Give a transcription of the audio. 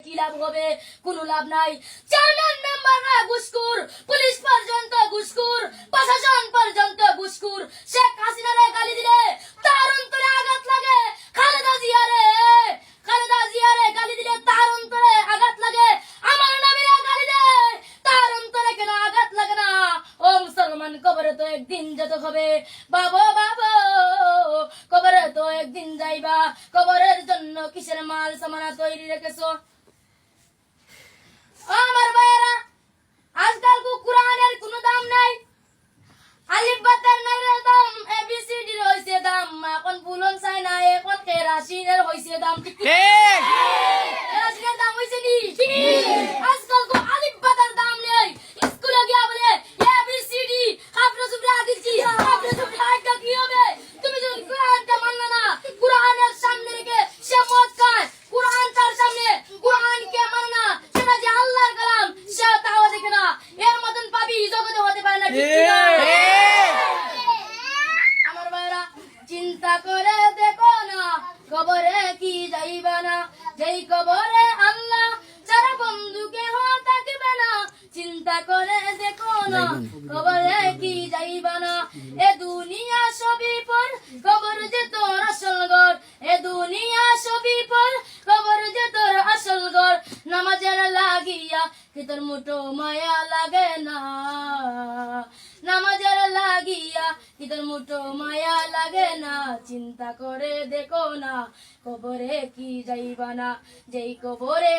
কি লাভ হবে? কোনো লাভ নাই। চেয়ারম্যান মেম্বাররা ঘুষখোর, পুলিশ পর্যন্ত ঘুষখোর, প্রশাসন পর্যন্ত ঘুষখোর। শেখ হাসিনারে গালি দিলে তার অন্তরে আঘাত লাগে। খালেদা জিয়ারে গালি দিলে তার অন্তরে আঘাত লাগে। আমার নবীরা গালি দেয় তার অন্তরে কেন আঘাত লাগে না? ও মুসলমান, কবরে তো একদিন যেতে হবে। বাবা কবরে তো একদিন যাইবা। কবরের জন্য কিসের মাল সামানা তৈরি রেখেছো? আমার ভাইয়েরা, আজকাল কোরআনের কোনো দাম নাই। আলিফ বাতের নাই রে দাম, এবিসিডি হইছে দাম। এখন বুলন চাই না, এখন কেরাসিনের হইছে দাম। ঠিক কেরাসিনের দাম হইছে নি? আজকাল কো আলিফ বাতের দাম নেই। স্কুলে গিয়া বলে এবিসিডি আপনি সুবরা দিছি, আপনি সুবরা আইকা কি হবে? তুমি যদি কোরআনটা মাননা না, কোরআনের সামনে রেখে সে মদ খায়, কোরআন তার সামনে, কোরআনকে মানে না, সেটা যে আল্লাহর কালাম, সে তাও দেখে না। এর মতন পাপী জগতে হতে পারে না। ঠিক না? আমার ভাইরা, চিন্তা করে দেখো না, কবরে কি যাইবা না। যেই কবরে আল্লাহ যারা বন্ধু কেহ থাকবে না। চিন্তা করে দেখো না, কবরে কি যাইবা না। এ দুনিয়া সবই পর, কবর যে তোর আসল ঘর। এ দুনিয়া সবই পর, কবর যে তোর আসল ঘর। নামাজের লাগিয়া কি তোর মুঠো মায়া লাগে না? নামাজের লাগিয়া কি তোর মুঠো মায়া লাগে না? চিন্তা করে দেখো না, কবরে কি যাইবা না। যেই কবরে